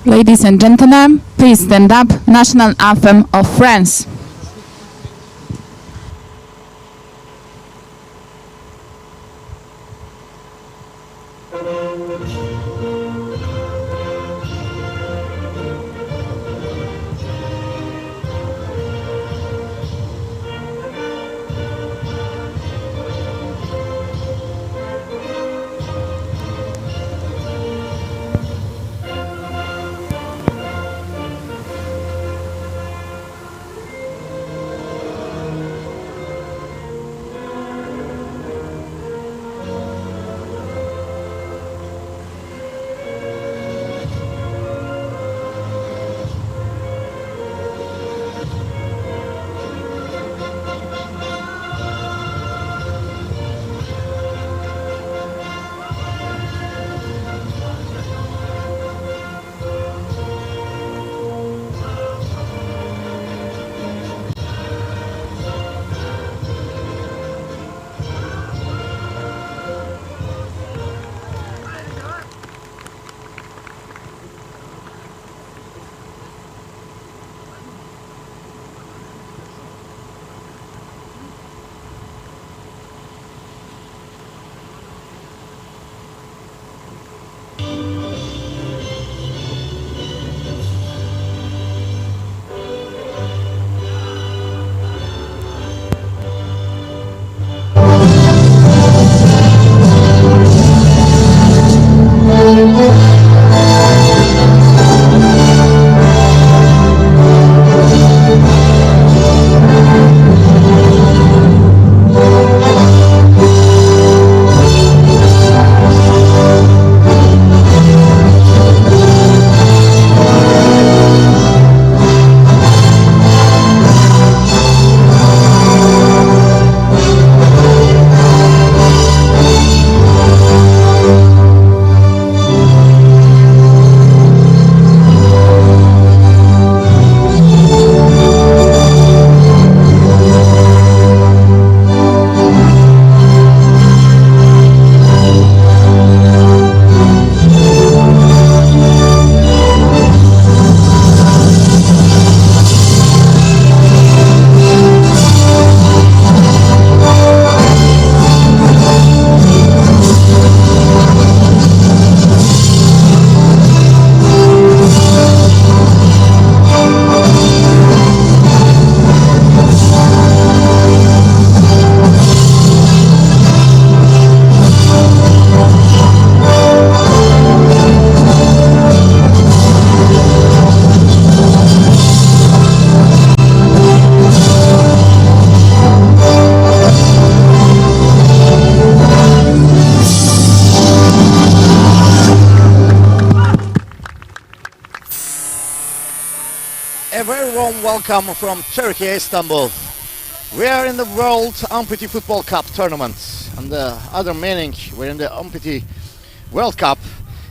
Ladies and gentlemen, please stand up. National anthem of France. A very warm welcome from Turkey, Istanbul. We are in the World Amputee Football Cup tournament, and the other meaning, we're in the Amputee World Cup,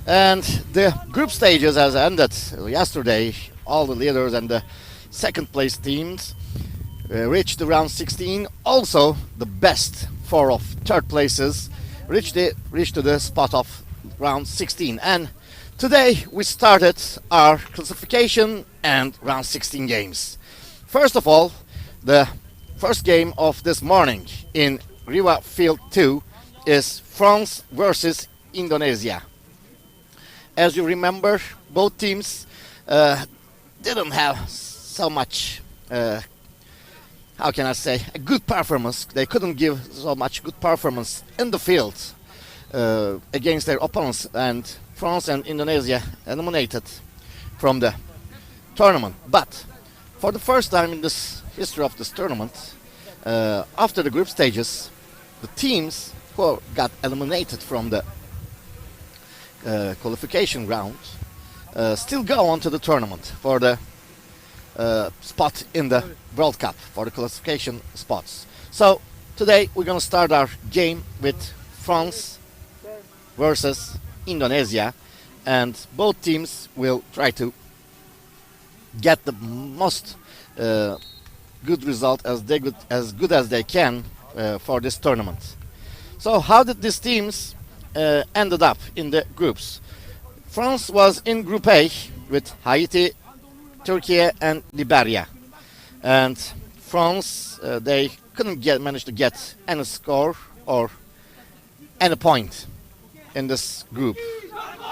and the group stages has ended yesterday. All the leaders and the second place teams reached the round 16. Also, the best four of third places reached to the spot of round 16. And today we started our classification and round 16 games. First of all, the first game of this morning in Riva Field 2 is France versus Indonesia. As you remember, both teams didn't have so much, how can I say, a good performance. They couldn't give so much good performance in the field against their opponents, and France and Indonesia eliminated from the tournament. But for the first time in this history of this tournament, after the group stages, the teams who got eliminated from the qualification round still go on to the tournament for the spot in the World Cup, for the classification spots. So today we're going to start our game with France versus Indonesia, and both teams will try to get the most good result as good as they can for this tournament. So how did these teams ended up in the groups? France was in Group A with Haiti, Turkey, and Liberia. And France, they couldn't manage to get any score or any point in this group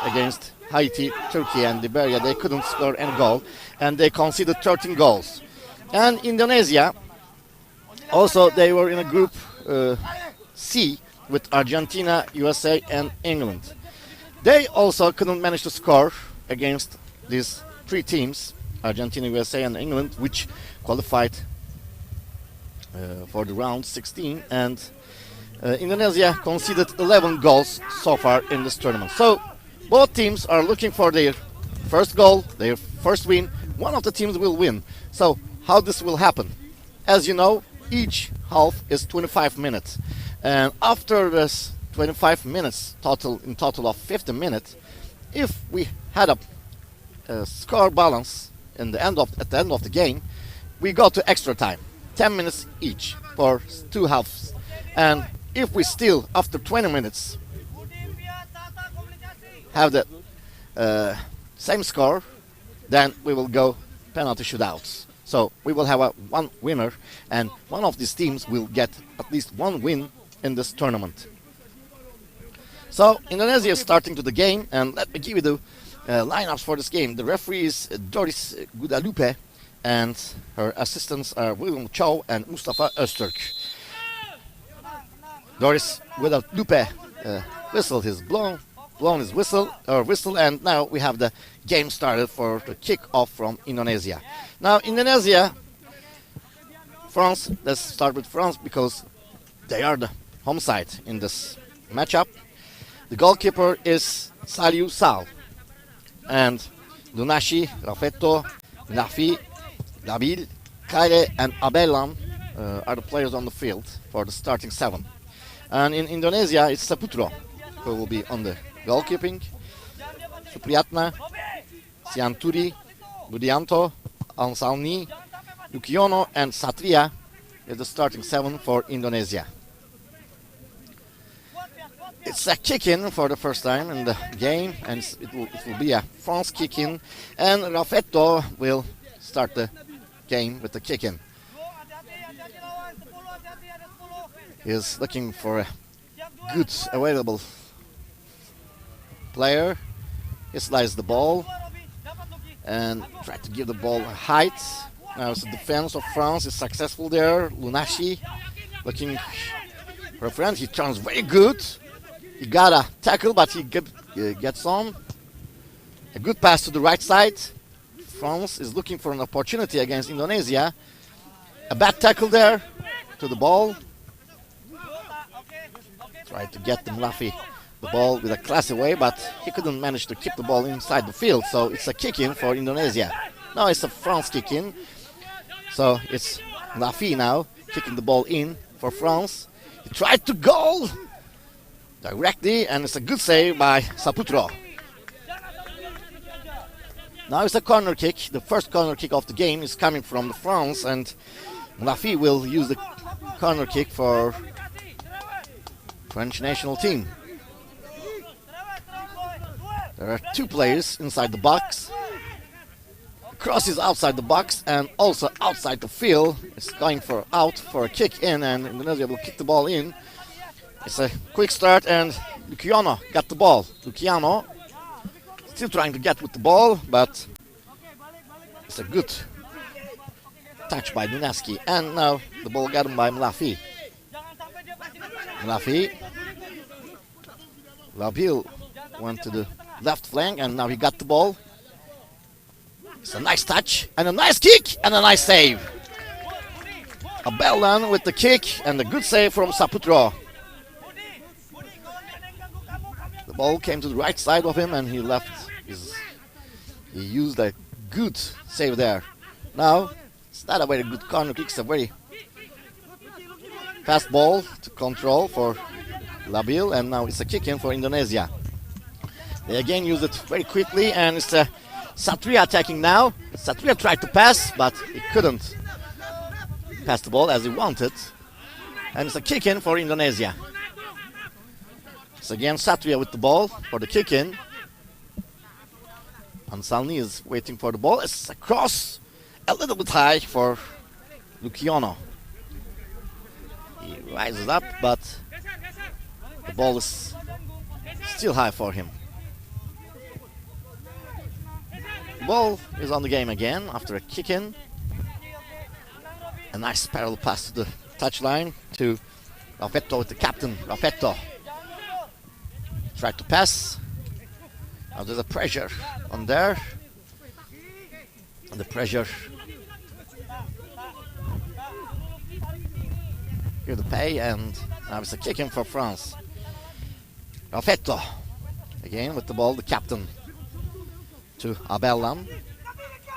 against Haiti, Turkey, and Liberia. They couldn't score any goal, and they conceded 13 goals. And Indonesia, also they were in a group C with Argentina, USA, and England. They also couldn't manage to score against these three teams, Argentina, USA, and England, which qualified for the round 16. And Indonesia conceded 11 goals so far in this tournament. So both teams are looking for their first goal, their first win. One of the teams will win. So how this will happen? As you know, each half is 25 minutes. And after this 25 minutes, in total of 50 minutes, if we had a score balance at the end of the game, we go to extra time, 10 minutes each for two halves. And if we still, after 20 minutes, have the same score, then we will go penalty shootouts. So we will have one winner, and one of these teams will get at least one win in this tournament. So Indonesia is starting to the game, and let me give you the lineups for this game. The referee is Doris Guadalupe, and her assistants are William Chow and Mustafa Öztürk. Doris Guadalupe whistled his blown his whistle, and now we have the game started for the kick-off from Indonesia. Now Indonesia, France, let's start with France because they are the home side in this matchup. The goalkeeper is Saliu Sal, and Lunashi, Raffetto, Nafi, Labil, Kaire, and Abelan are the players on the field for the starting seven. And in Indonesia, it's Saputro who will be on the goalkeeping. Supriyatna, Sianturi, Budianto, Ansalni, Lukiono, and Satria is the starting seven for Indonesia. It's a kick-in for the first time in the game, and it will be a France kick-in, and Raffetto will start the game with the kick-in. He's looking for a good available player. He slides the ball and try to give the ball a height. Now the defense of France is successful there. Lunashi looking for a friend. He turns very good. He got a tackle, but he gets on. A good pass to the right side. France is looking for an opportunity against Indonesia. A bad tackle there to the ball. Tried to get the Mlafi the ball with a classy way, but he couldn't manage to keep the ball inside the field. So it's a kick-in for Indonesia. Now it's a France kick-in. So it's Mlafi now kicking the ball in for France. He tried to goal directly, and it's a good save by Saputro. Now it's a corner kick. The first corner kick of the game is coming from the France, and Mlafi will use the corner kick for French national team. There are two players inside the box. The cross is outside the box and also outside the field. It's going out for a kick in, and Indonesia will kick the ball in. It's a quick start, and Luciano got the ball. Luciano still trying to get with the ball, but it's a good touch by Dunaski. And now the ball got him by Mlafi. Mlafi. Labil went to the left flank, and now he got the ball. It's a nice touch, and a nice kick, and a nice save. A bell done with the kick, and a good save from Saputro. The ball came to the right side of him, and he used a good save there. Now, it's not a very good corner kick, it's a very fast ball to control for Labil, and now it's a kick in for Indonesia. They again use it very quickly, and it's Satria attacking now. Satria tried to pass, but he couldn't pass the ball as he wanted. And it's a kick in for Indonesia. It's again Satria with the ball for the kick in. Ansalni is waiting for the ball. It's a cross, a little bit high for Luciano. He rises up, but the ball is still high for him. The ball is on the game again after a kick-in. A nice parallel pass to the touchline to Raffetto with the captain. Raffetto tried to pass. Now there's a pressure on there. And the pressure. Here the pay, and now it's a kick in for France. Raffetto again with the ball, the captain to Abellan.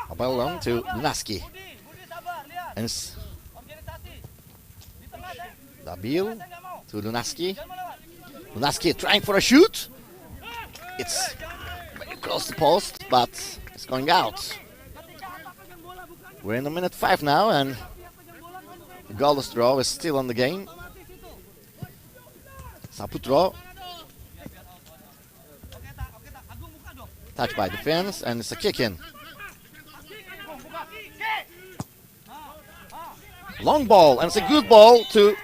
Abellan to Lunaski. And it's Dabil to Lunaski. Lunaski trying for a shoot. It's very close to post, but it's going out. We're in the minute 5 now, and the goalless draw is still on the game. Saputro. Touched by defense, and it's a kick-in. Long ball, and it's a good ball to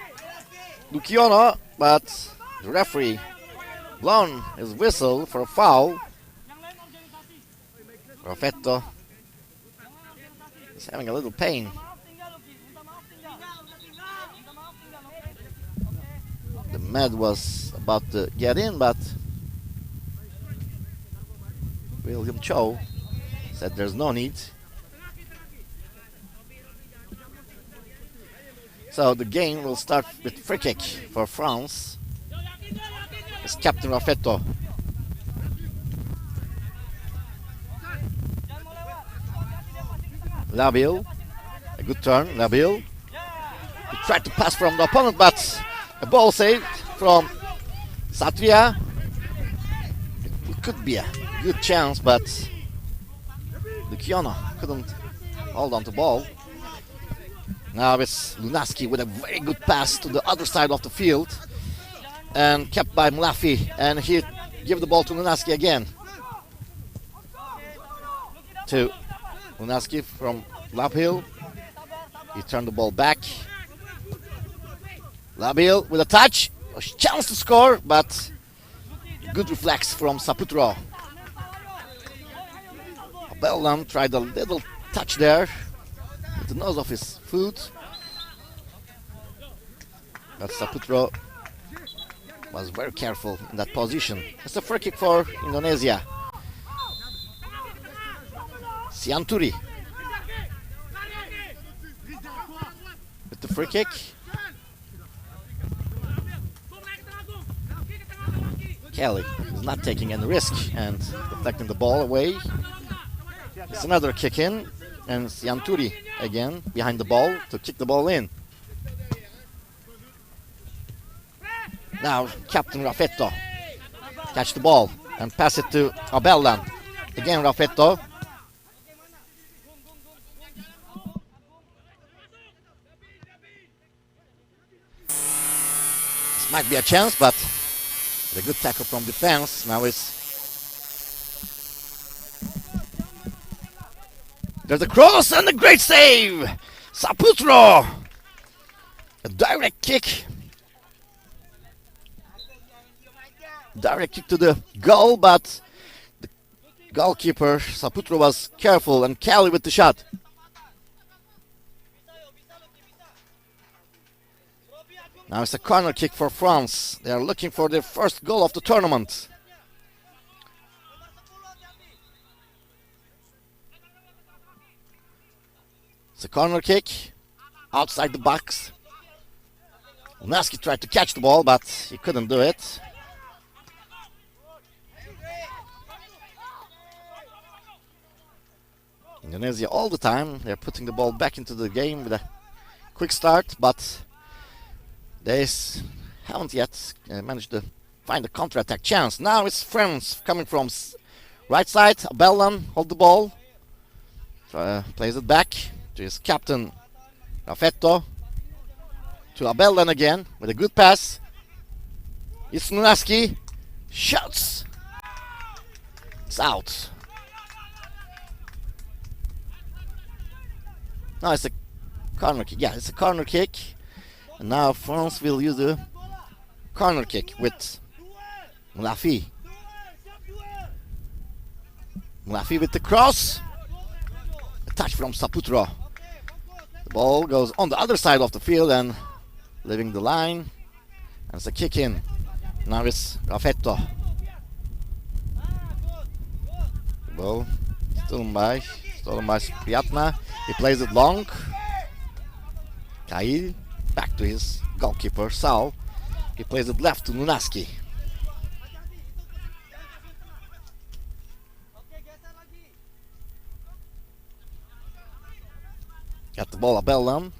Luciano, but the referee blown his whistle for a foul. Raffetto is having a little pain. The med was about to get in, but William Cho said there's no need. So the game will start with free kick for France. It's Captain Raffetto. Labil, a good turn, Labil. He tried to pass from the opponent, but a ball saved from Satria. It could be a good chance, but Luciano couldn't hold on to the ball. Now it's Lunaski with a very good pass to the other side of the field, and kept by Mlafi, and he give the ball to Lunaski again. To Lunaski from Labil. He turned the ball back. Labil with a touch, a chance to score, but good reflex from Saputro. Bellam tried a little touch there with the nose of his foot, but Saputro was very careful in that position. It's a free kick for Indonesia. Sianturi with the free kick. Kelly is not taking any risk and deflecting the ball away. It's another kick in, and Sianturi again behind the ball to kick the ball in. Now Captain Raffetto catch the ball and pass it to Abellan. Again Raffetto. This might be a chance, but a good tackle from defense. Now there's a cross and a great save. Saputro. A direct kick. Direct kick to the goal, but the goalkeeper Saputro was careful and careful with the shot. Now it's a corner kick for France. They are looking for their first goal of the tournament. It's a corner kick outside the box. Lunaski tried to catch the ball, but he couldn't do it. Indonesia all the time, they're putting the ball back into the game with a quick start, but they haven't yet managed to find a counter-attack chance. Now it's France coming from right side. Abellan hold the ball, plays it back to his captain Raffetto, to Abellan again with a good pass. It's Lunaski, shoots. It's out. No, it's a corner kick. Yeah, it's a corner kick. And now France will use the corner kick with Mulafi. Mulafi with the cross. A touch from Saputro. The ball goes on the other side of the field and leaving the line. And it's a kick in. Now it's Raffetto. The ball stolen by Priatna. He plays it long. Kail back to his goalkeeper Sal. He plays it left to Nunaski. Got the ball at Bellam.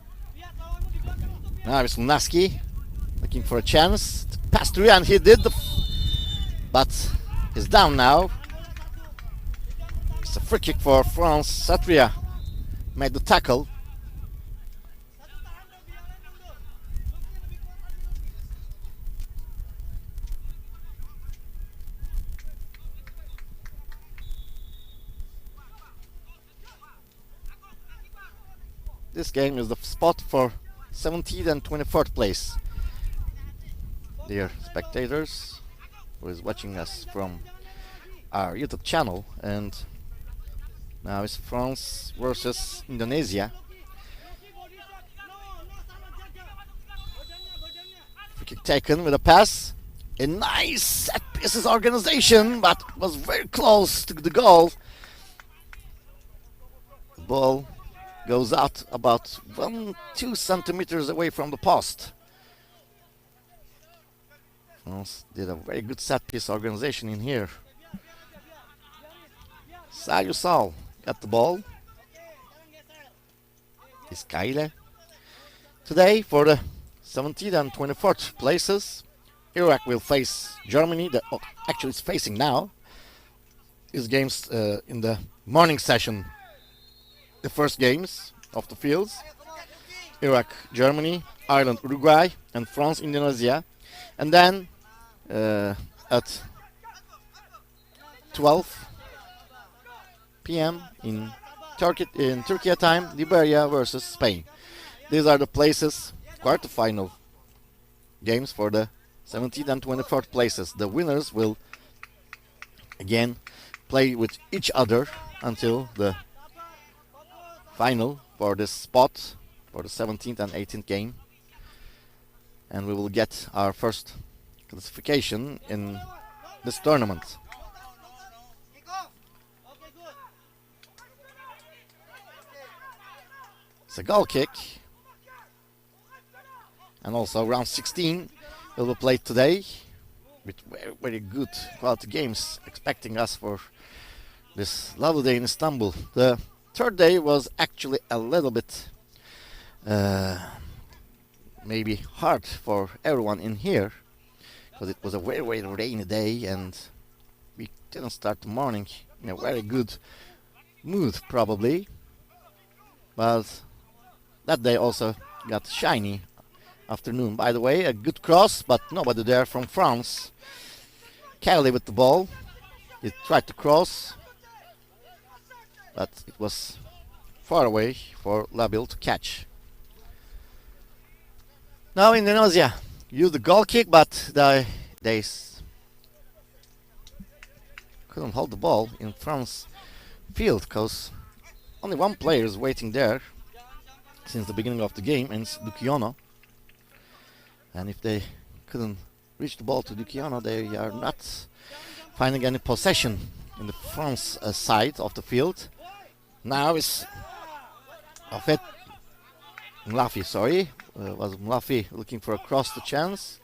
Now it's Nunaski looking for a chance to pass through, and he did, but he's down now. It's a free kick for France. Satria made the tackle. This game is the spot for 17th and 24th place. Dear spectators who is watching us from our YouTube channel, and now it's France versus Indonesia. Free kick taken with a pass. A nice set pieces organization, but was very close to the goal. The ball goes out about 1-2 centimeters away from the post. France did a very good set piece organization in here. Sayusal got the ball. Iskaile. Today, for the 17th and 24th places, Iraq will face Germany. Actually, it's facing now. These games in the morning session. The first games of the fields: Iraq, Germany, Ireland, Uruguay, and France, Indonesia. And then at 12 p.m. in Turkey time, Liberia versus Spain. These are the places, quarterfinal games for the 17th and 24th places. The winners will again play with each other until the final for this spot for the 17th and 18th game, and we will get our first classification in this tournament. It's a goal kick, and also round 16 will be played today with very, very good quality games expecting us for this lovely day in Istanbul. The third day was actually a little bit maybe hard for everyone in here, because it was a very, very rainy day and we didn't start the morning in a very good mood probably. But that day also got shiny afternoon. By the way, a good cross, but nobody there from France. Kelly with the ball. He tried to cross, but it was far away for Labil to catch. Now Indonesia used the goal kick, but they couldn't hold the ball in France field, because only one player is waiting there since the beginning of the game, and it's Dukiono. And if they couldn't reach the ball to Dukiono, they are not finding any possession in the France side of the field. Now it's Mlafi, was Mlafi looking for a cross to chance.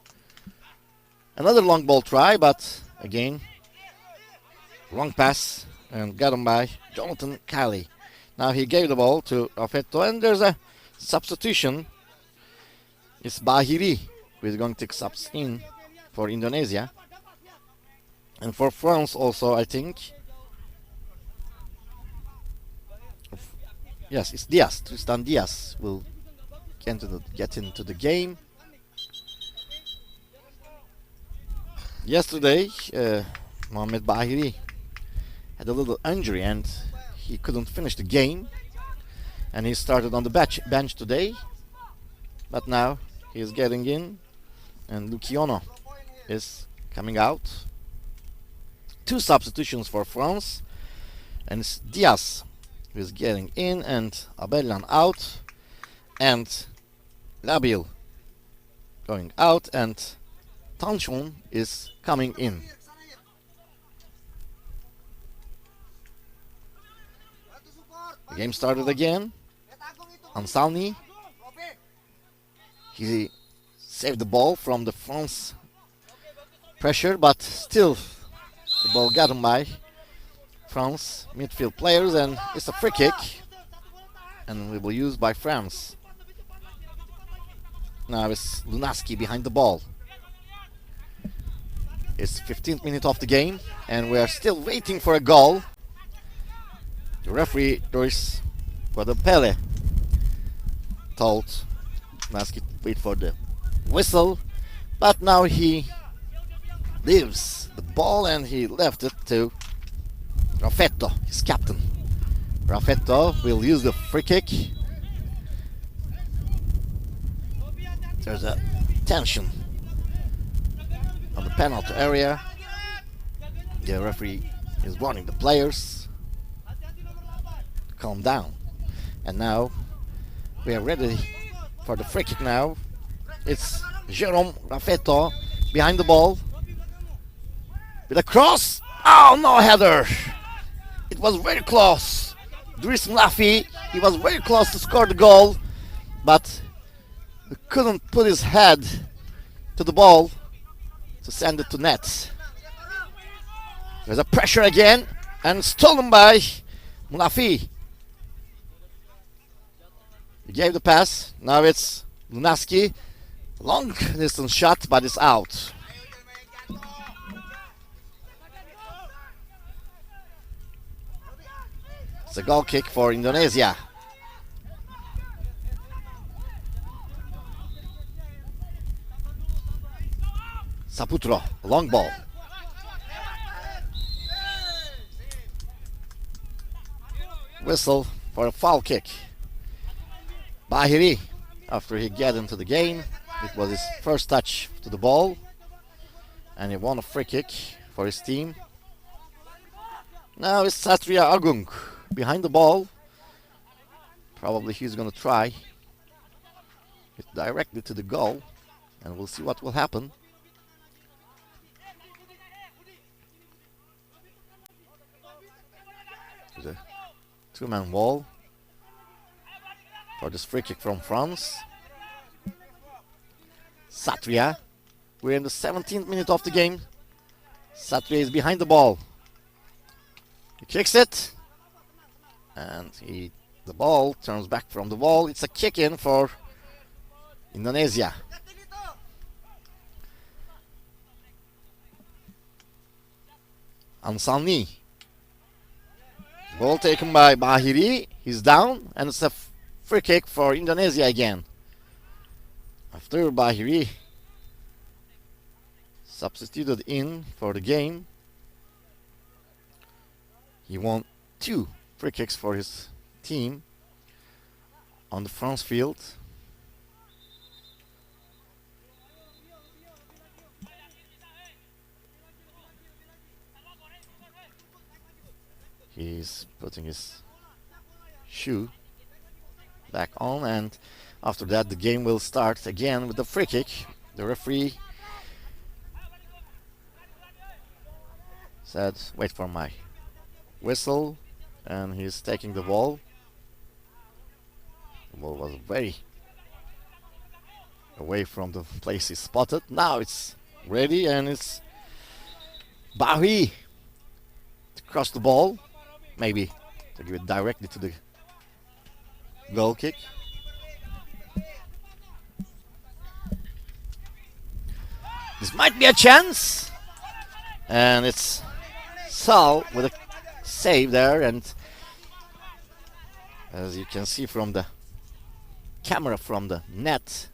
Another long ball try, but again, wrong pass and got him by Jonathan Kelly. Now he gave the ball to Raffetto, and there's a substitution. It's Bahiri who is going to subs in for Indonesia. And for France also, I think. Yes, it's Diaz. Tristan Diaz will get into the game. Yesterday, Mohamed Bahiri had a little injury and he couldn't finish the game. and he started on the bench today, but now he is getting in, and Luciano is coming out. 2 substitutions for France, and it's Diaz who is getting in, and Abellan out, and Labil going out, and Tanchon is coming in. The game started again. Ansalni, he saved the ball from the France pressure, but still the ball got him by France midfield players, and it's a free kick, and will be used by France. Now it's Lunaski behind the ball. It's 15th minute of the game, and we are still waiting for a goal. The referee, Doris Guadapele, told Lunaski to wait for the whistle, but now he leaves the ball and he left it to Raffetto, his captain. Raffetto will use the free kick. There's a tension on the penalty area. The referee is warning the players to calm down. And now we are ready for the free kick now. It's Jerome Raffetto behind the ball with a cross. Oh, no header. It was very close. Dries Mlafi, he was very close to score the goal, but he couldn't put his head to the ball to send it to net. There's a pressure again, and stolen by Mlafi. He gave the pass. Now it's Lunaski. Long distance shot, but it's out. It's a goal kick for Indonesia. Saputro, long ball. Whistle for a foul kick. Bahiri, after he got into the game, it was his first touch to the ball, and he won a free kick for his team. Now it's Satria Agung behind the ball. Probably he's going to try it directly to the goal, and we'll see what will happen. There's a 2-man wall for this free kick from France. Satria, we're in the 17th minute of the game. Satria is behind the ball. He kicks it, and the ball turns back from the wall. It's a kick in for Indonesia. Ansalni. Ball taken by Bahiri. He's down, and it's a free kick for Indonesia again. After Bahiri substituted in for the game, he won 2 free kicks for his team on the France field. He's putting his shoe back on, and after that the game will start again with the free kick. The referee said, wait for my whistle, and he's taking the ball. The ball was very away from the place he spotted. Now it's ready, and it's Bahi to cross the ball, maybe to give it directly to the goal kick. This might be a chance, and it's Sal with a save there, and as you can see from the camera from the net,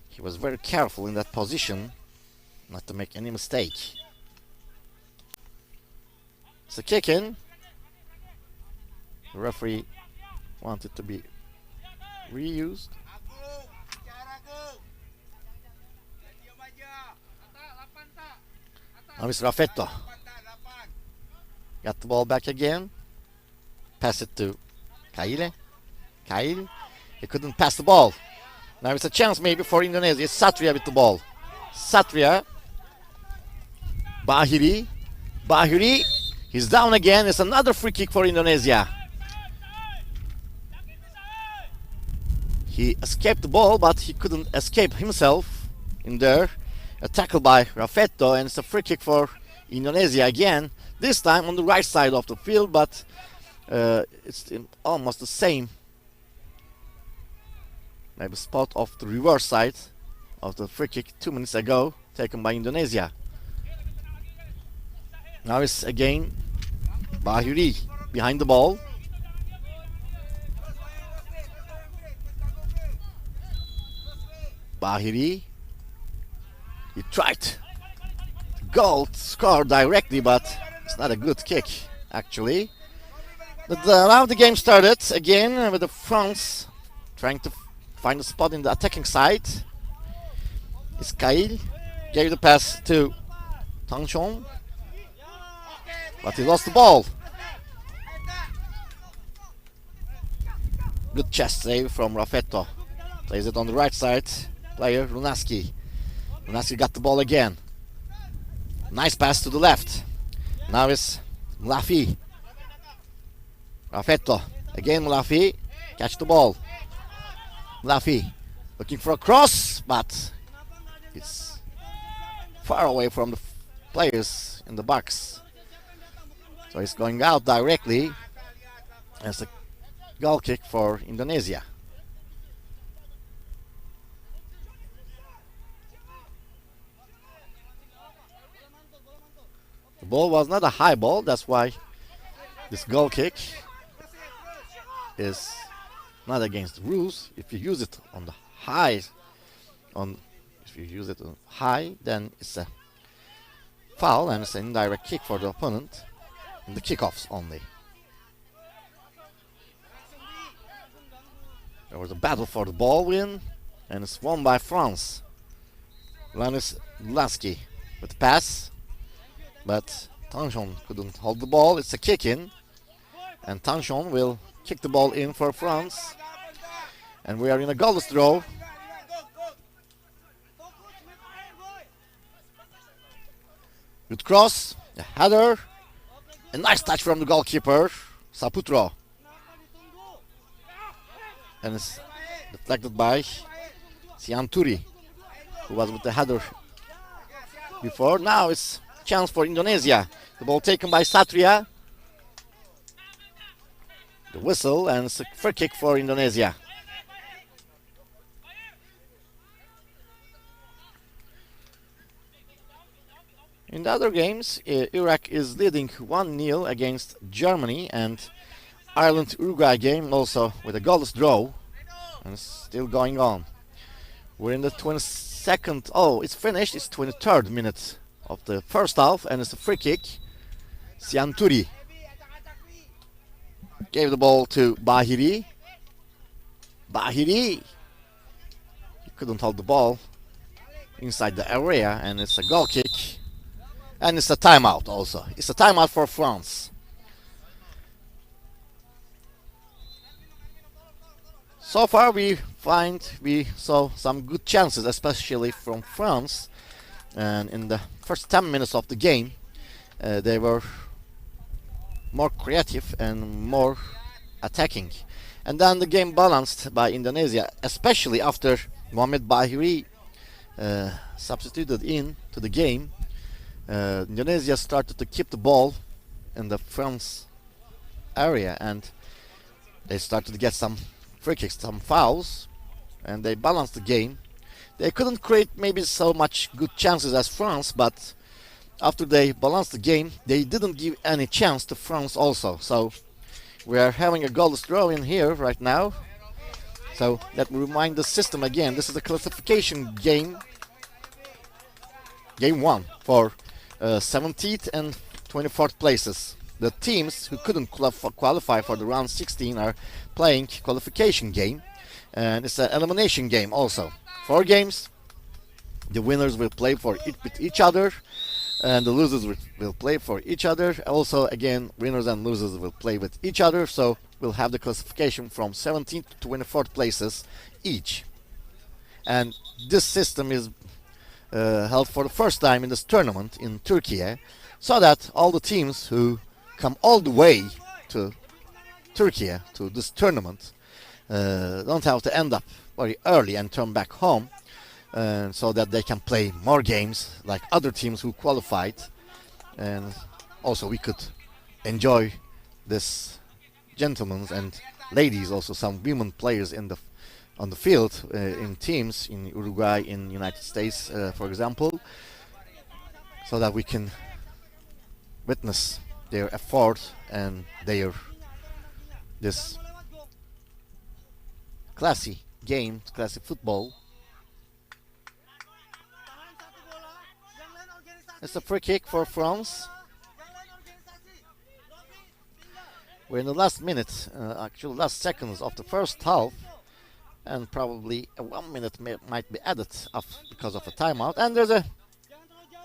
he was very careful in that position not to make any mistake. It's a kick in. The referee want it to be reused. Now it's Raffetto. Got the ball back again. Pass it to Kaile. Kail. He couldn't pass the ball. Now it's a chance maybe for Indonesia. It's Satria with the ball. Satria. Bahiri. Bahiri. He's down again. It's another free kick for Indonesia. He escaped the ball, but he couldn't escape himself in there. A tackle by Raffetto, and it's a free kick for Indonesia again. This time on the right side of the field, but it's in almost the same maybe spot of the reverse side of the free kick 2 minutes ago taken by Indonesia. Now it's again Bahiri behind the ball. Bahiri. He tried to goal score directly, but it's not a good kick actually. But now the game started again with the France trying to find a spot in the attacking side. Ismail gave the pass to Tang Chong, but he lost the ball. Good chest save from Raffetto. Plays it on the right side. Player Lunaski. Lunaski got the ball again. Nice pass to the left. Now it's Mlafi. Raffetto. Again Mlafi. Catch the ball. Mlafi. Looking for a cross, but it's far away from the players in the box. So it's going out directly as a goal kick for Indonesia. The ball was not a high ball, that's why this goal kick is not against the rules. If you use it on the high, if you use it on high, then it's a foul and it's an indirect kick for the opponent in the kickoffs only. There was a battle for the ball win, and it's won by France. Lanis Laski with the pass, but Tanchon couldn't hold the ball. It's a kick in, and Tanchon will kick the ball in for France. And we are in a goalless draw. Good cross, a header, a nice touch from the goalkeeper, Saputro. And it's deflected by Sianturi, who was with the header before. Now it's chance for Indonesia. The ball taken by Satria. The whistle, and it's a free kick for Indonesia. In the other games, Iraq is leading 1-0 against Germany, and Ireland-Uruguay game also with a goalless draw, and it's still going on. We're in the 22nd, oh, it's finished, it's 23rd minute of the first half, and it's a free kick. Sianturi gave the ball to Bahiri. Bahiri, he couldn't hold the ball inside the area, and it's a goal kick. And it's a timeout also. It's a timeout for France. So far we saw some good chances, especially from France. And in the first 10 minutes of the game, they were more creative and more attacking. And then the game balanced by Indonesia, especially after Mohamed Bahiri substituted in to the game. Indonesia started to keep the ball in the France area, and they started to get some free kicks, some fouls, and they balanced the game. They couldn't create maybe so much good chances as France, but after they balanced the game, they didn't give any chance to France also. So we are having a goalless draw in here right now. So let me remind the system again. This is a classification game. Game 1 for 17th and 24th places. The teams who couldn't qualify for the round 16 are playing qualification game, and it's an elimination game also. 4 games. The winners will play with each other, and the losers will play for each other. Also, again, winners and losers will play with each other. So we'll have the classification from 17th to 24th places each. And this system is held for the first time in this tournament in Turkey, so that all the teams who come all the way to Turkey to this tournament don't have to end up very early and turn back home, so that they can play more games like other teams who qualified, and also we could enjoy this gentlemen and ladies, also some women players on the field in teams in Uruguay, in United States, for example, so that we can witness their effort and this classy game, classy football. It's a free kick for France. We're in the last minute, actually last seconds of the first half, and probably 1 minute might be added because of a timeout. And there's a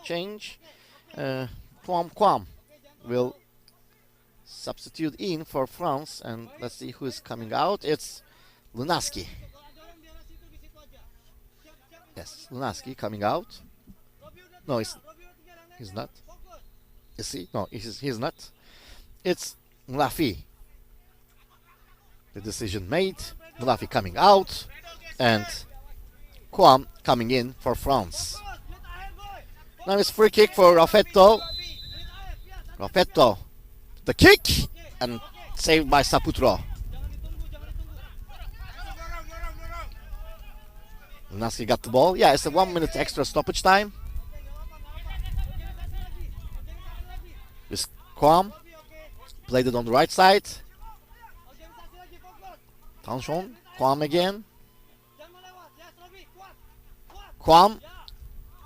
change. Kwam will substitute in for France, and let's see who is coming out. It's Lunaski. Yes, Lunaski coming out. No, he's not. Is he? No, he's not. It's Mlafi. The decision made. Mlafi coming out, and Kwam coming in for France. Now it's free kick for Raffetto. Raffetto, the kick, and saved by Saputro. Lunaski got the ball. Yeah, it's a 1 minute extra stoppage time. This Kwam played it on the right side. Tanshon, Kwam again. Kwam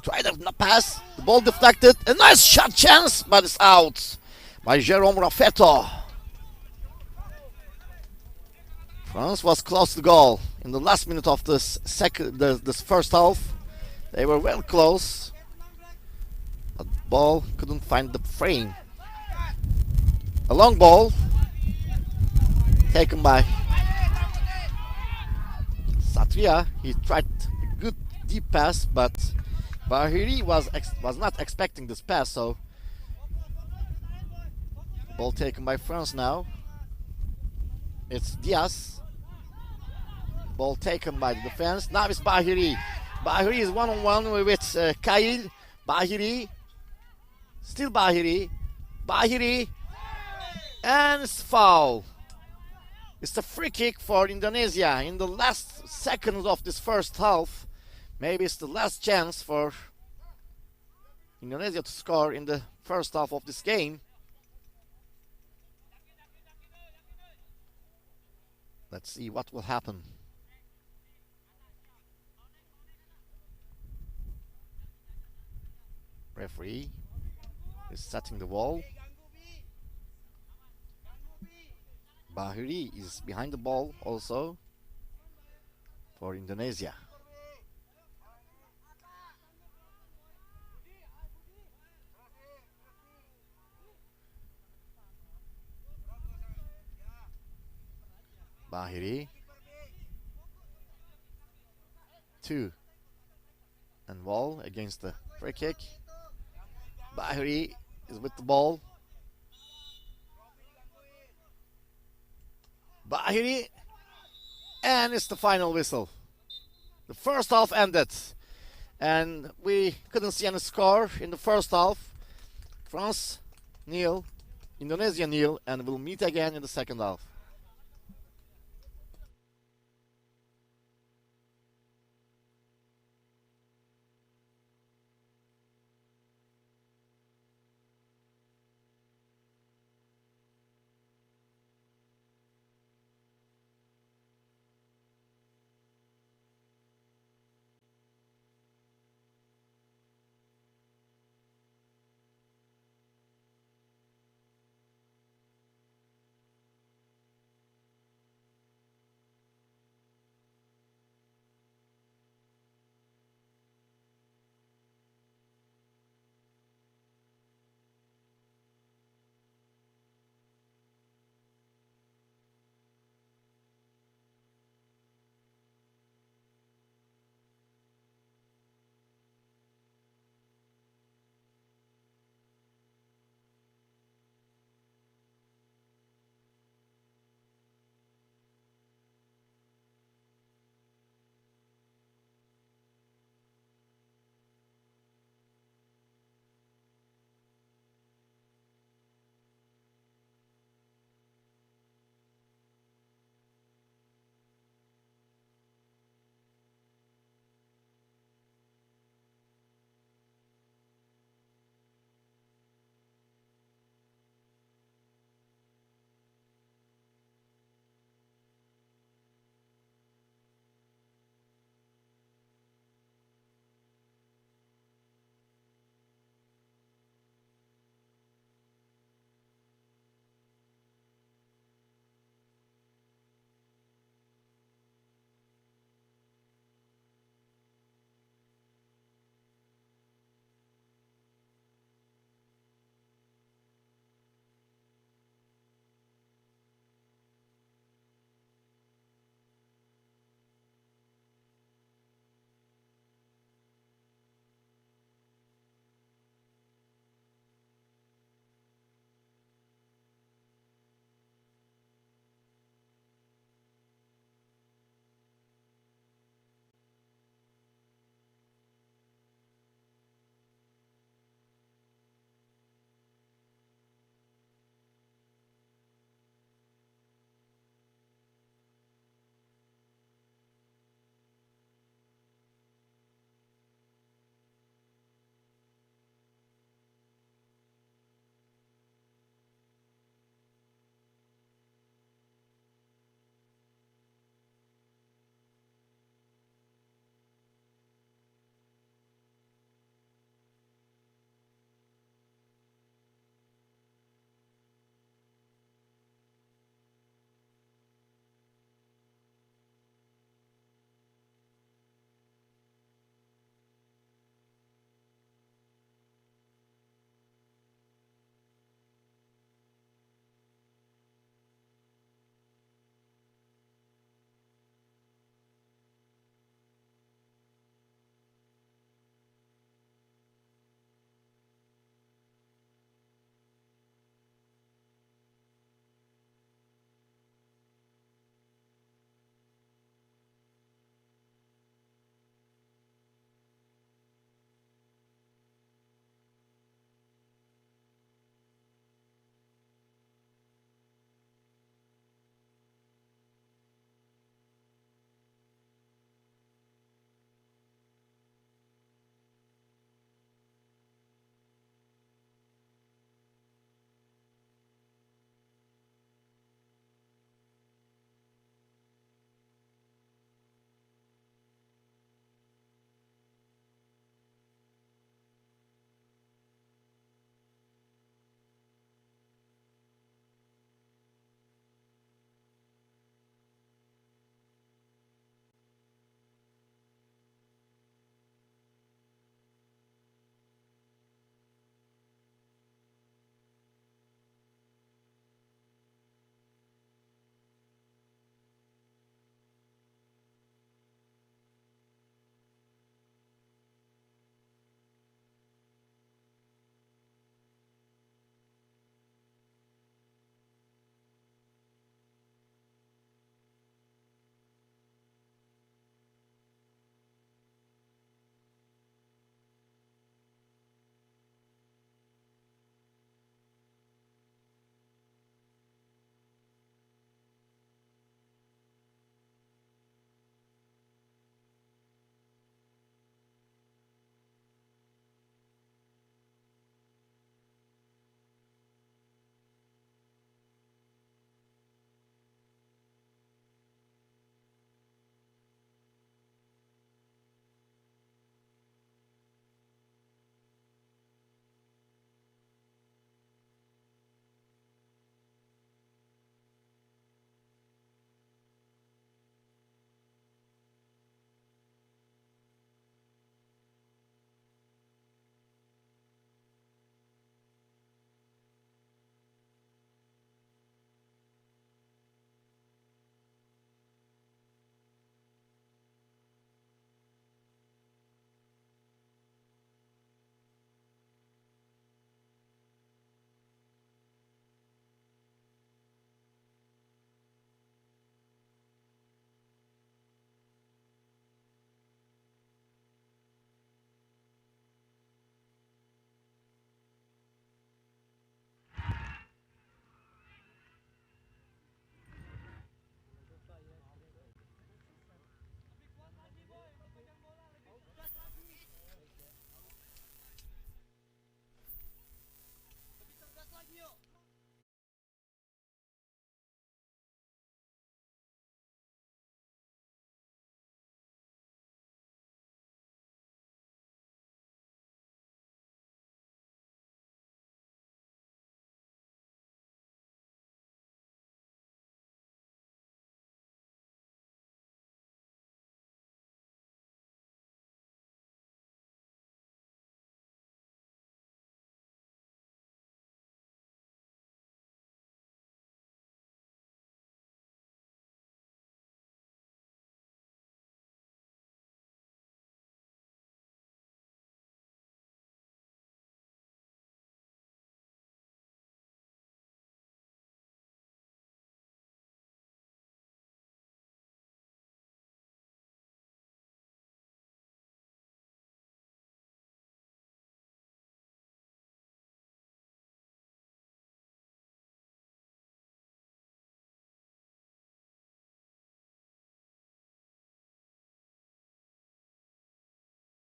tried to pass. The ball deflected. A nice shot chance, but it's out by Jerome Raffetto. France was close to goal in the last minute of this first half. They were well close, but the ball couldn't find the frame. A long ball taken by Satria. He tried a good deep pass, but Bahiri was not expecting this pass, so ball taken by France now. It's Diaz. Ball taken by the defense. Now it's Bahiri. Bahiri is one-on-one with Kail. Bahiri. Still Bahiri. Bahiri. And it's foul. It's a free kick for Indonesia in the last seconds of this first half. Maybe it's the last chance for Indonesia to score in the first half of this game. Let's see what will happen. Referee is setting the wall. Bahiri is behind the ball also for Indonesia. Bahiri. 2 and wall against the free kick. Bahiri is with the ball. Bahiri, and it's the final whistle. The first half ended, and we couldn't see any score in the first half. France nil, Indonesia nil, and we'll meet again in the second half.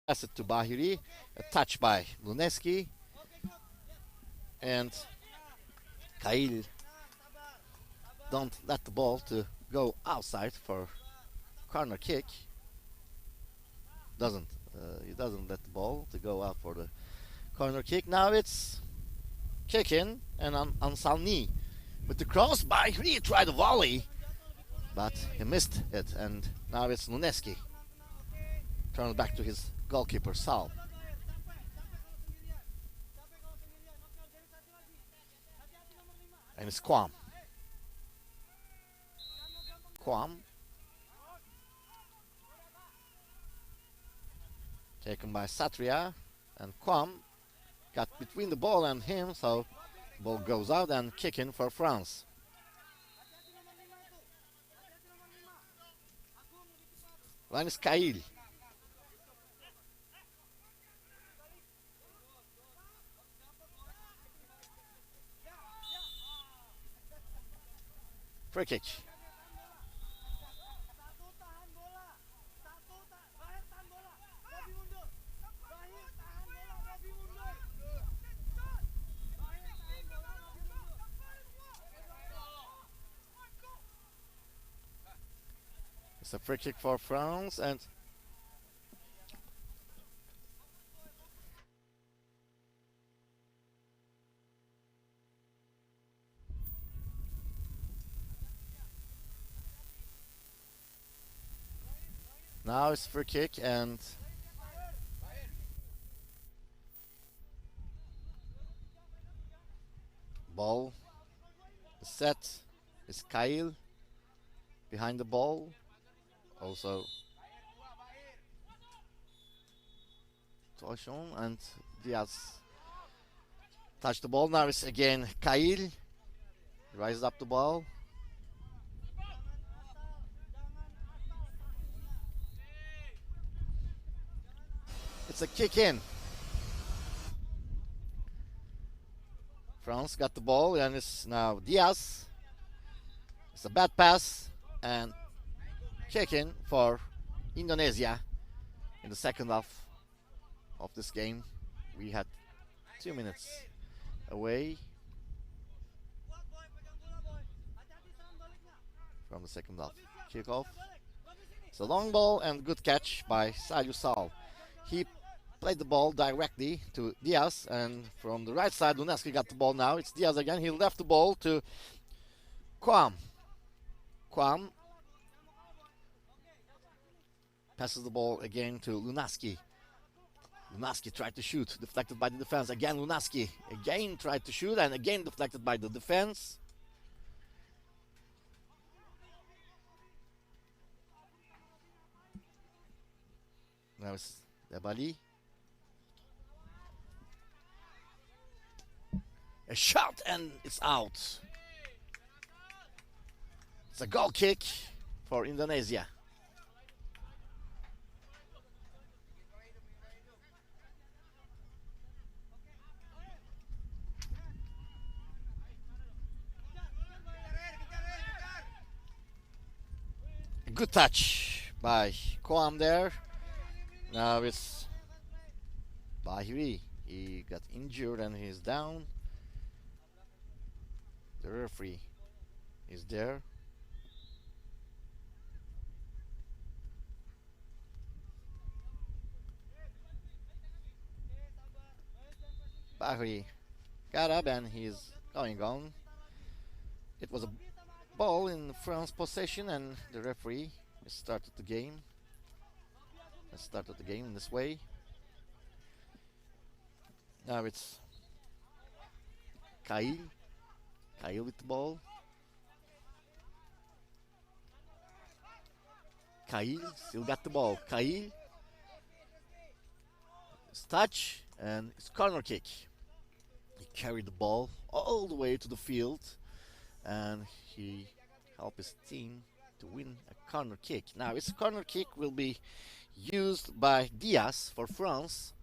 Pass it to Bahiri, a touch by Luneski, and Kail don't let the ball to go outside for corner kick. He doesn't let the ball to go out for the corner kick. Now it's kicking and on Salni with the cross. Bahiri tried a volley, but he missed it, and now it's Luneski. Turns back to his goalkeeper Sal. And it's Kwam. Kwam. Taken by Satria. And Kwam got between the ball and him, so the ball goes out and kicking for France. Line is Kail. Free kick. It's a free kick for France, and now it's free kick, and ball set is Kail behind the ball. Also Toshon and Diaz touch the ball. Now it's again Kail. Rises up the ball. It's a kick in. France got the ball, and it's now Diaz. It's a bad pass and kick in for Indonesia in the second half of this game. We had 2 minutes away from the second half. Kickoff. It's a long ball and good catch by Salyu Sal. He played the ball directly to Diaz, and from the right side Luneski got the ball. Now it's Diaz again. He left the ball to Kwam. Kwam passes the ball again to Lunaski. Lunaski tried to shoot, deflected by the defense. Again Lunaski again tried to shoot, and again deflected by the defense. Now it's Debali. A shot, and it's out. It's a goal kick for Indonesia. A good touch by Kwam there. Now it's Bahiri. He got injured and he's down. The referee is there. Bahri got up and he's going on. It was a ball in France possession, and the referee started the game. Started the game in this way. Now it's Kail. Kail with the ball. Kail still got the ball. Kail. It's touch and it's corner kick. He carried the ball all the way to the field, and he helped his team to win a corner kick. Now his corner kick will be used by Diaz for France.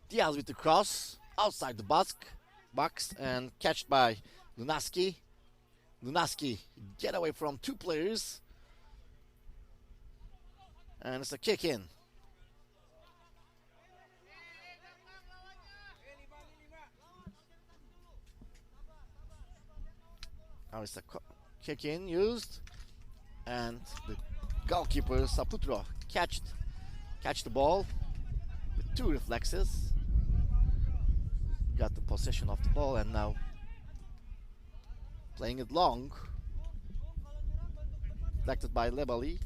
Diaz with the cross outside the box and catched by Lunaski. Lunaski get away from two players, and it's a kick in. Now it's a kick in used, and the goalkeeper Saputro catch the ball with 2 reflexes. Got the possession of the ball and now playing it long. Deflected by Lebali.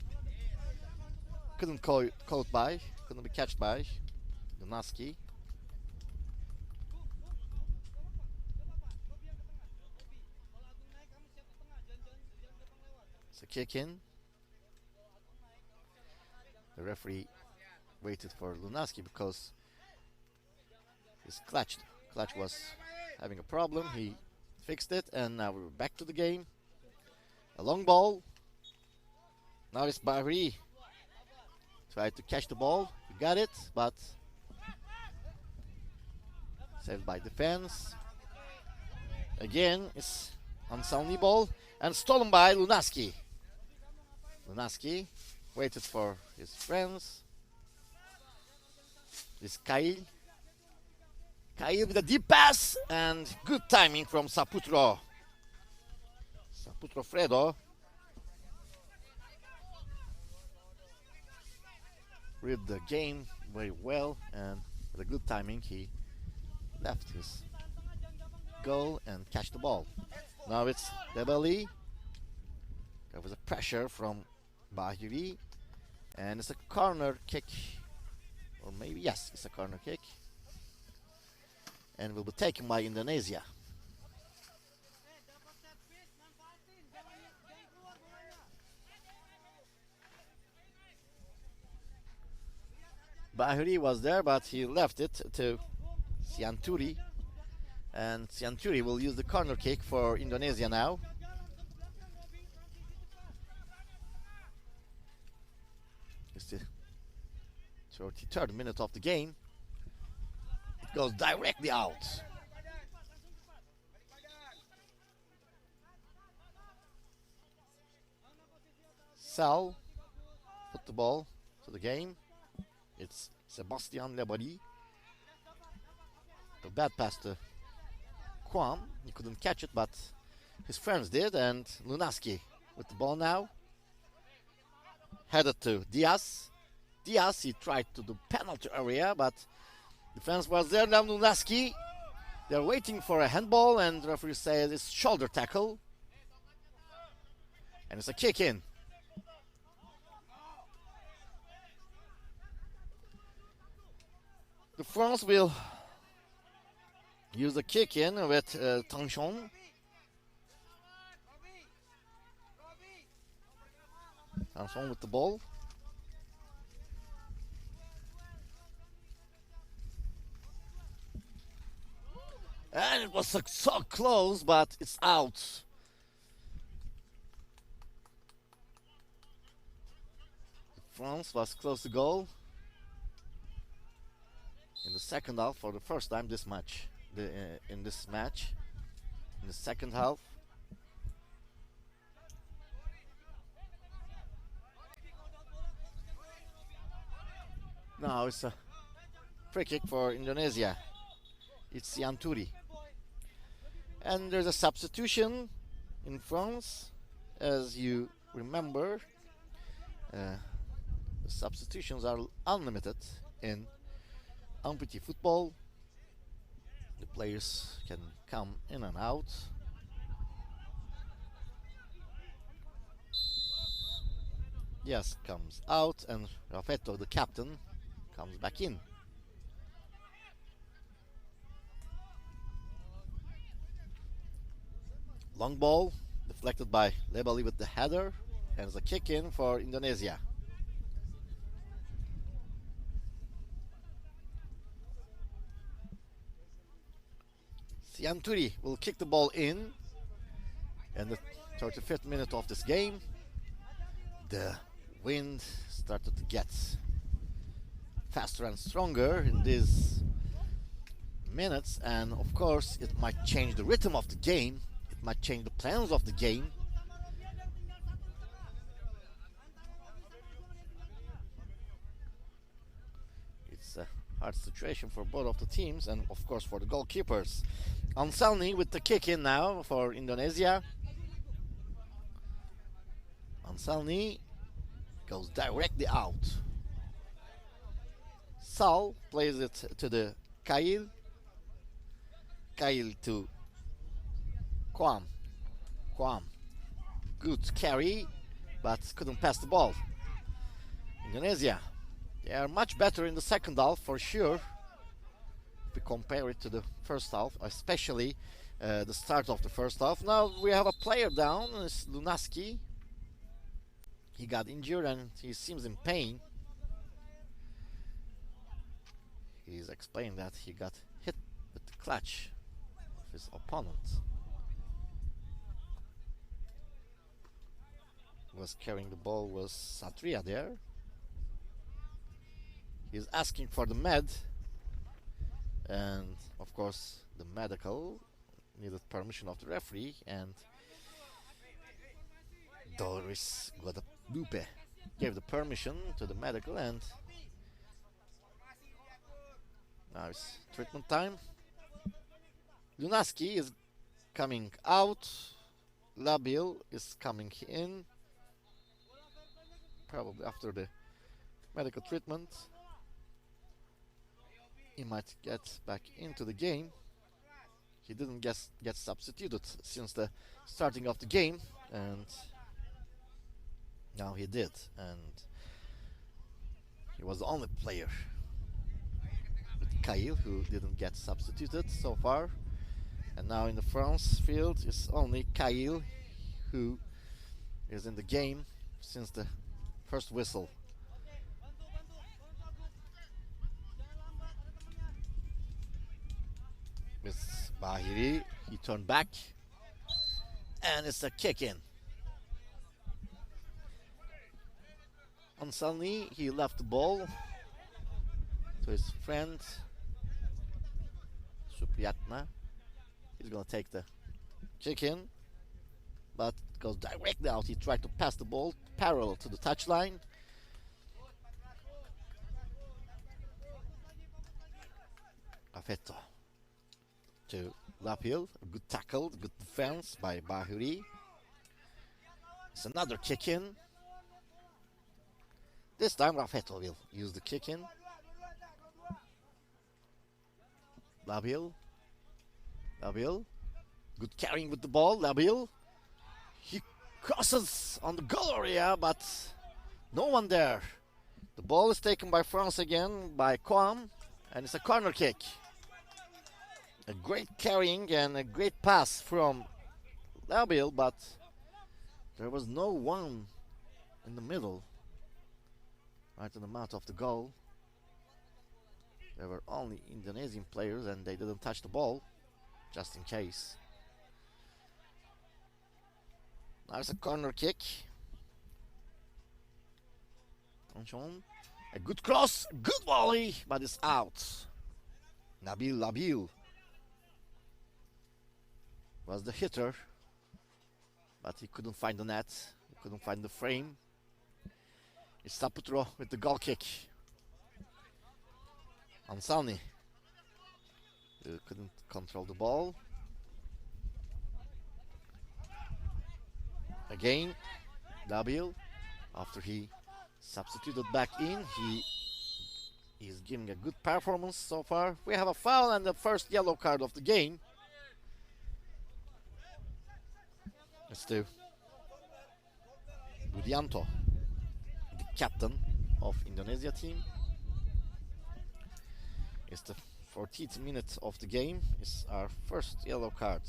Couldn't couldn't be catched by Donaski. It's a kick in. The referee waited for Lunaski because his clutch was having a problem. He fixed it, and now we're back to the game. A long ball. Now it's Bahri. Tried to catch the ball. He got it, but saved by defense. Again, it's Ansalni ball and stolen by Lunaski. Lunaski waited for his friends. This Kail with a deep pass and good timing from Saputro Fredo. Read the game very well, and with a good timing he left his goal and catch the ball. Now it's Debeli. There was a pressure from Bahiri, and it's a corner kick, or maybe yes, it's a corner kick, and will be taken by Indonesia. Bahiri was there, but he left it to Sianturi, and Sianturi will use the corner kick for Indonesia now. It's the 33rd minute of the game. It goes directly out. Sal put the ball to the game. It's Sebastian Lebari. A bad pass to Kwam. He couldn't catch it, but his friends did, and Lunaski with the ball now. Headed to Diaz. He tried to do penalty area, but defense was there. Now Lunaski. They're waiting for a handball, and the referee says it's shoulder tackle. And it's a kick in. The France will use a kick in with Tanchon. Tanchon with the ball. And it was so close, but it's out. France was close to goal in the second half for the first time this match. In the second half. Now it's a free kick for Indonesia. It's Yanturi. And there's a substitution in France. As you remember, the substitutions are unlimited in amputee football. The players can come in and out. Yes, comes out, and Raffetto, the captain, comes back in. Long ball deflected by Lebali with the header, and it's a kick in for Indonesia. Sianturi will kick the ball in the 35th minute of this game. The wind started to get faster and stronger in these minutes, and of course it might change the rhythm of the game. It might change the plans of the game. It's a hard situation for both of the teams, and of course for the goalkeepers. Ansalni with the kick in now for Indonesia. Anselmi goes directly out. Sal plays it to the Kail. Kail to Kwam. Kwam. Good carry, but couldn't pass the ball. Indonesia, they are much better in the second half for sure. If we compare it to the first half, especially the start of the first half. Now we have a player down, it's Lunaski. He got injured and he seems in pain. He's explained that he got hit with the clutch of his opponent. Was carrying the ball was Satria there. He's asking for the med, and of course the medical needed permission of the referee, and Doris Guadalupe gave the permission to the medical, and now it's treatment time. Lunaski is coming out. Labil is coming in, probably after the medical treatment. He might get back into the game. He didn't get substituted since the starting of the game, and now he did, and he was the only player with Kail who didn't get substituted so far. And now in the France field it's only Kail who is in the game since the first whistle. With Bahiri, he turned back, and it's a kick in. Anselmi, he left the ball to his friend Supriyatna. He's gonna take the kick in, but goes directly out. He tried to pass the ball parallel to the touchline. Affetto to Lapil, a good tackle, good defense by Bahuri. It's another kick in. This time Raffetto will use the kick in. Labil, good carrying with the ball. Labil, he crosses on the goal area, but no one there. The ball is taken by France again, by Kwam, and it's a corner kick. A great carrying and a great pass from Labil, but there was no one in the middle, right in the mouth of the goal. There were only Indonesian players and they didn't touch the ball, just in case. Now it's a corner kick. A good cross, good volley, but it's out. Labil was the hitter, but he couldn't find the net, he couldn't find the frame. It's Saputro with the goal kick. Anselmi couldn't control the ball. Again, Labil, after he substituted back in, he is giving a good performance so far. We have a foul and the first yellow card of the game. It's to Budianto, the captain of Indonesia team. It's the 14th minute of the game. It's our first yellow card.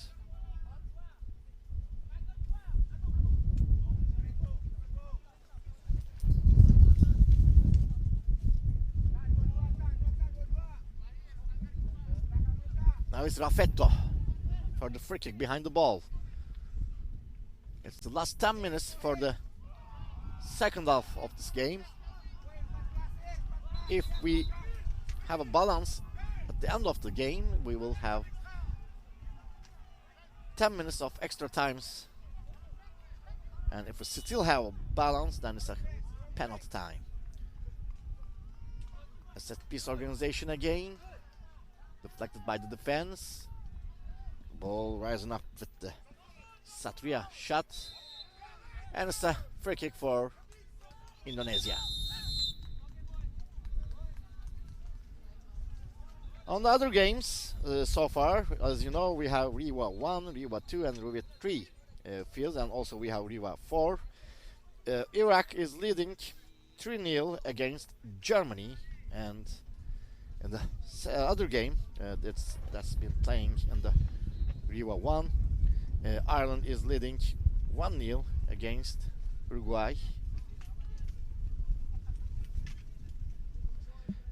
Now it's Raffetto for the free kick behind the ball. It's the last 10 minutes for the second half of this game. If we have a balance at the end of the game, we will have 10 minutes of extra times. And if we still have a balance, then it's a penalty time. A set piece organization again. Deflected by the defense. Ball rising up with the Satria shot. And it's a free kick for Indonesia. On the other games so far, as you know, we have Riwa 1, Riwa 2, and Riwa 3 fields, and also we have Riwa 4. Iraq is leading 3-0 against Germany, and in the other game that's been playing in the Riwa 1, Ireland is leading 1-0 against Uruguay.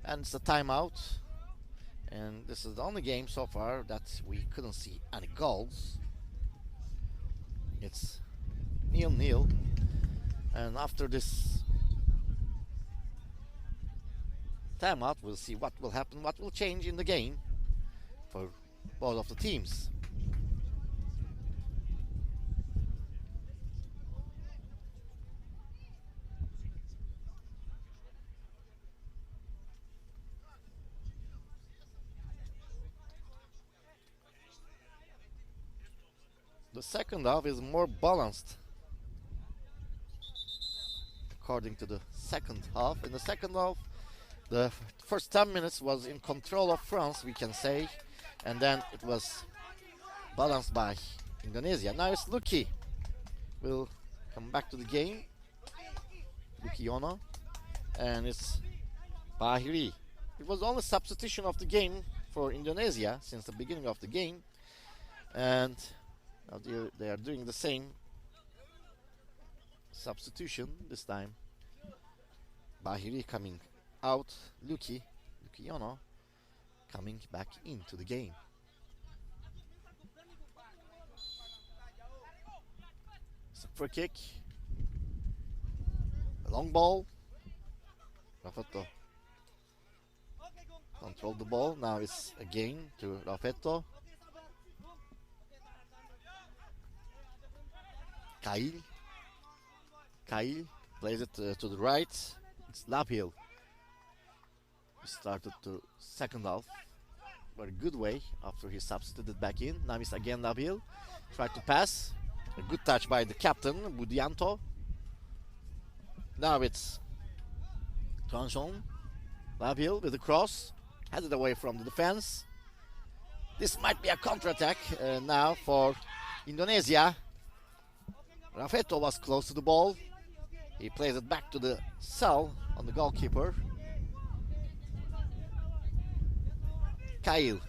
And it's a timeout. And this is the only game so far that we couldn't see any goals. It's 0-0. And after this timeout, we'll see what will happen, what will change in the game for both of the teams. The second half is more balanced according to the second half. In the second half, the first 10 minutes was in control of France, we can say, and then it was balanced by Indonesia. Now it's Luki. We'll come back to the game. Luki Ono. And it's Bahiri. It was only substitution of the game for Indonesia since the beginning of the game. And now they are doing the same substitution this time. Bahiri coming out, Luki Ono coming back into the game. It's a free kick, a long ball. Raffetto controlled the ball. Now it's again to Raffetto. Kyle plays it to the right. It's Laphill. We started the second half very good way after he substituted back in. Now it's again Laphill. Tried to pass. A good touch by the captain, Budianto. Now it's Tranchon. Laphill with the cross. Headed away from the defense. This might be a counter-attack now for Indonesia. Raffetto was close to the ball. He plays it back to the cell on the goalkeeper. Kyle.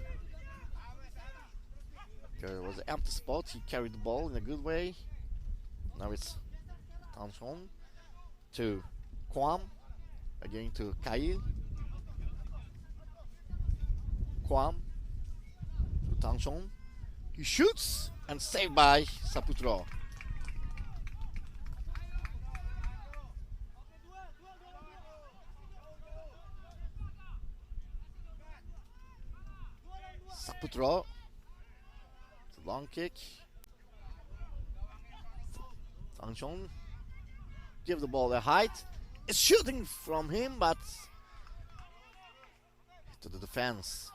There was an empty spot. He carried the ball in a good way. Now it's Tanchon to Kwam. Again to Kyle. Kwam to Tanchon. He shoots and saved by Saputro. Saputro. It's a long kick. Tanchon give the ball a height. It's shooting from him, but to the defense.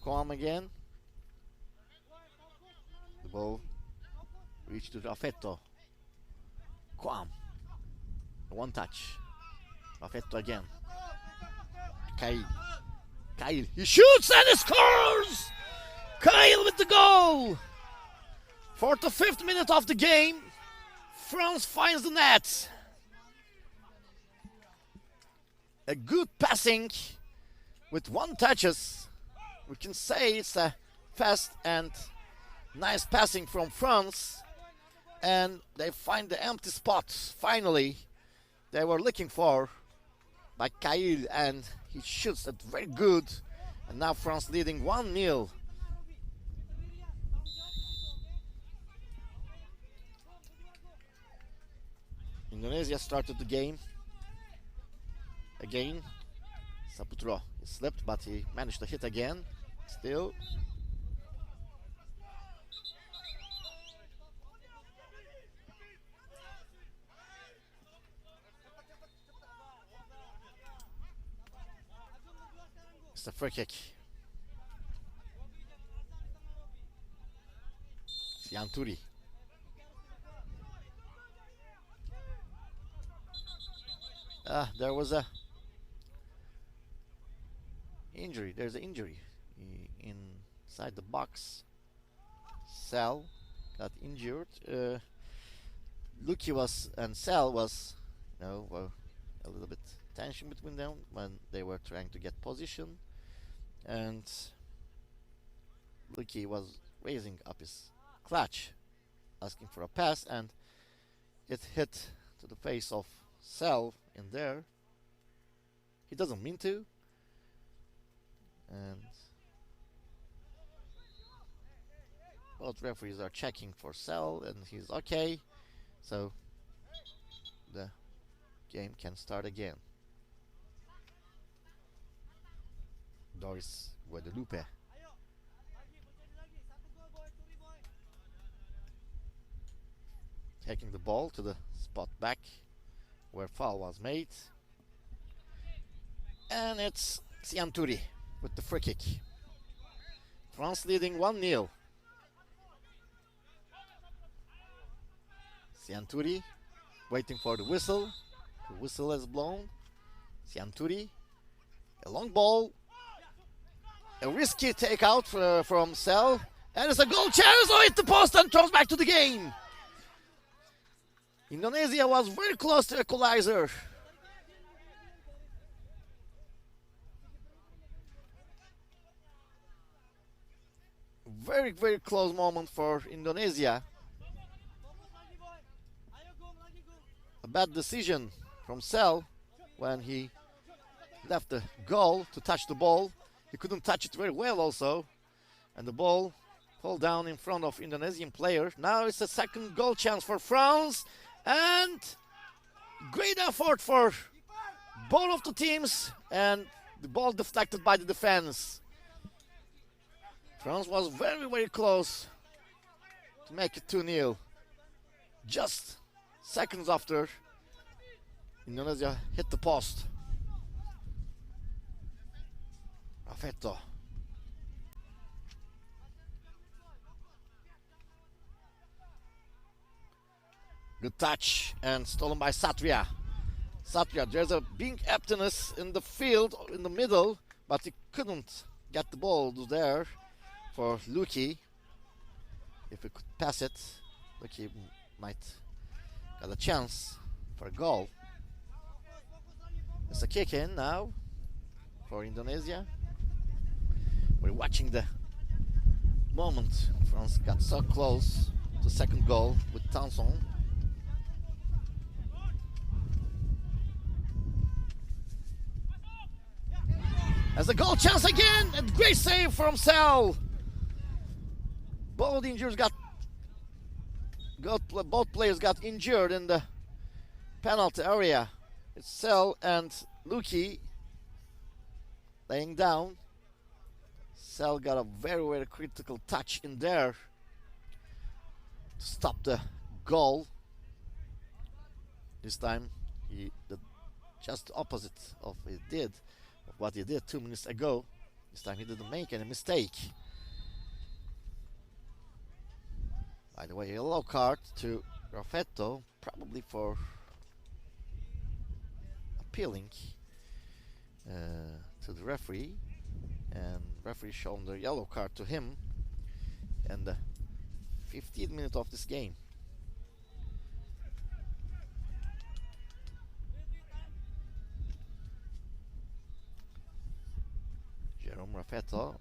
Kwam again. The ball reached to Raffetto. Kwam. One touch. Raffetto again. Kyle. He shoots and he scores! Kyle with the goal! 45th minute of the game. France finds the net. A good passing with one touches. We can say it's a fast and nice passing from France. And they find the empty spot finally they were looking for by Kyle, and he shoots it very good. And now France leading 1-0. Indonesia started the game again. Saputro, he slipped, but he managed to hit again. Still. It's a free kick. Yanturi. there was a injury. There's an injury inside the box. Sal got injured. Lucky was and Sal was, were a little bit tension between them when they were trying to get position, and Lucky was raising up his clutch, asking for a pass, and it hit to the face of Sal in there. He doesn't mean to, and both referees are checking for Sal, and he's okay, so the game can start again. Doris Guadalupe taking the ball to the spot back where foul was made, and it's Sianturi with the free kick. France leading 1-0. Sianturi waiting for the whistle. The whistle has blown. Sianturi, a long ball, a risky takeout from Sel, and it's a goal chance. Oh, hit the post and throws back to the game. Indonesia was very close to equalizer. Very, very close moment for Indonesia. A bad decision from Sel when he left the goal to touch the ball. He couldn't touch it very well also, and the ball fell down in front of Indonesian player. Now it's a second goal chance for France, and great effort for both of the teams, and the ball deflected by the defense. France was very, very close to make it 2-0. Just seconds after Indonesia hit the post. Raffetto. Good touch and stolen by Satria. Satria, there's a big emptiness in the field in the middle, but he couldn't get the ball there for Luki. If he could pass it, Luki might got a chance for a goal. It's a kick in now for Indonesia. We're watching the moment France got so close to second goal with Tanson. As a goal chance again, and great save from Sal. Both players got injured in the penalty area. It's Sal and Luki laying down. Sal got a very, very critical touch in there to stop the goal. This time he did just the opposite of what he did 2 minutes ago. This time he didn't make any mistake. By the way, a yellow card to Raffetto, probably for appealing to the referee, and referee shown the yellow card to him in the 15th minute of this game. Jerome Raffetto.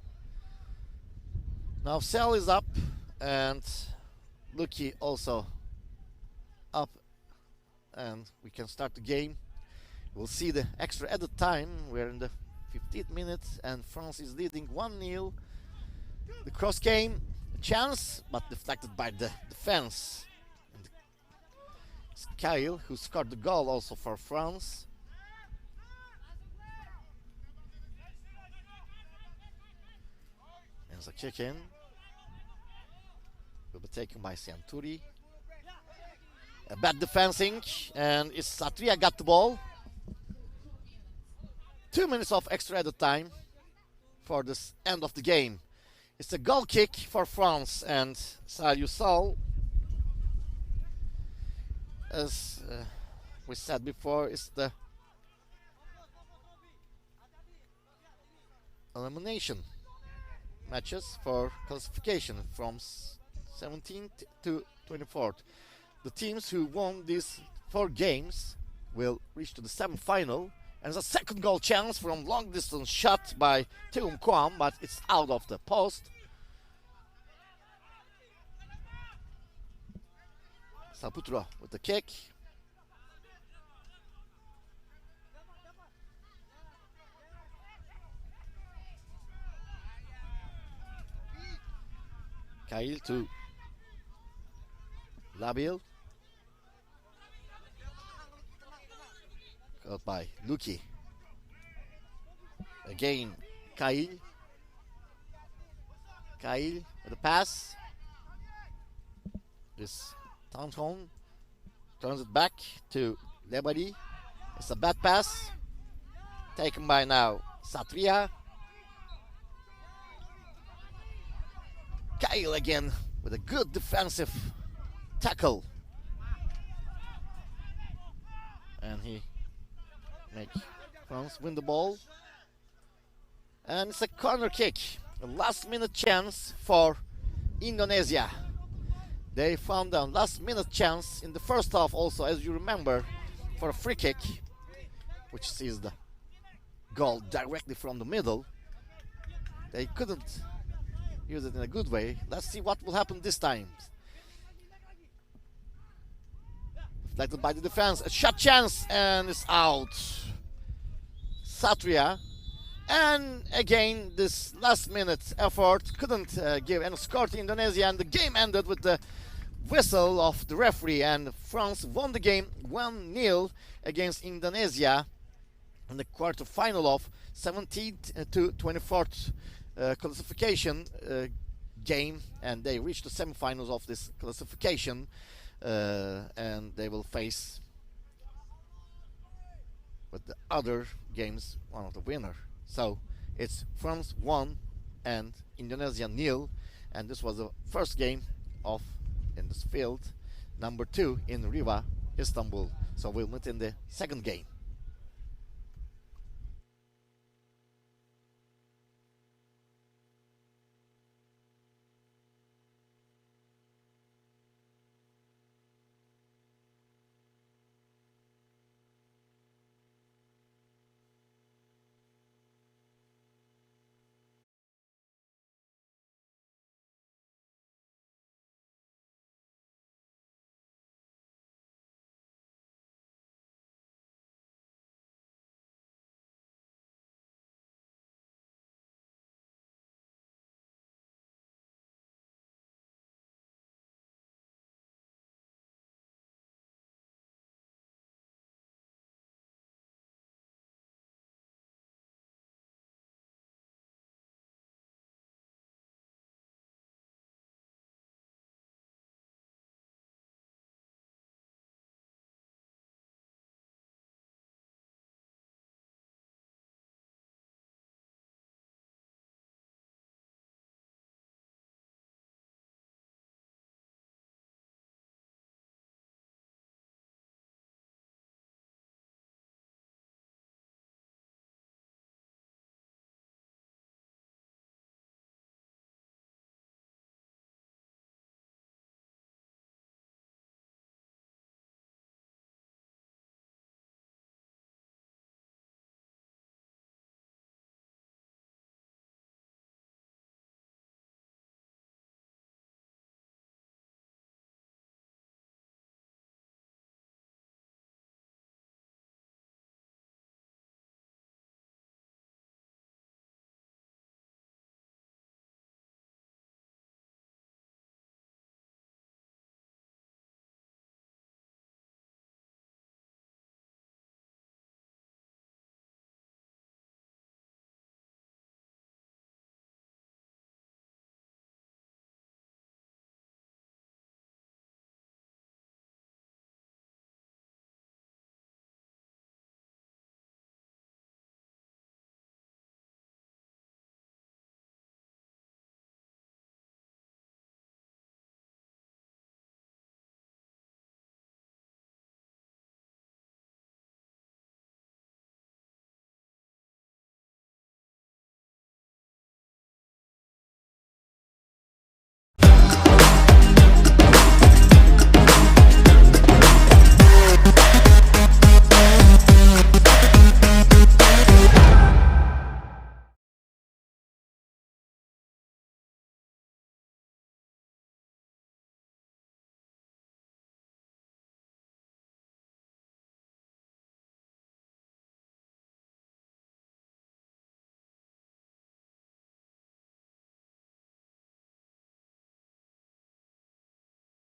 Now Sal is up and Luki also up, and we can start the game. We'll see the extra added time. We're in the 15th minute and France is leading 1-0. The cross came, a chance, but deflected by the defense. And it's Kyle who scored the goal also for France. There's a kick in. Will be taken by Sianturi. A bad defensing, and it's Satria got the ball. 2 minutes of extra added time for this end of the game. It's a goal kick for France, and Saliou Sal, as we said before, is the elimination matches for classification from 17th to 24th. The teams who won these 4 games will reach to the semi-final. And there's a second goal chance from long distance shot by Teum Kwam, but it's out of the post. Saputro with the kick. Kyle to Labil. Caught by Luki. Again, Kyle. Kyle with the pass. This Townhome turns it back to Lebadi. It's a bad pass. Taken by now Satria. Kyle again with a good defensive tackle. And he makes France win the ball. And it's a corner kick. A last minute chance for Indonesia. They found a last minute chance in the first half also, as you remember, for a free kick, which sees the goal directly from the middle. They couldn't use it in a good way. Let's see what will happen this time. Deflected by the defense. A shot chance and it's out. Satria. And again, this last minute effort couldn't give any score to Indonesia, and the game ended with the whistle of the referee, and France won the game 1-0 against Indonesia in the quarter-final of 17th to 24th classification game, and they reached the semi-finals of this classification, and they will face with the other games one of the winner. So it's France 1 and Indonesia 0, and this was the first game of in this field, number 2 in Riva, Istanbul. So we'll meet in the second game.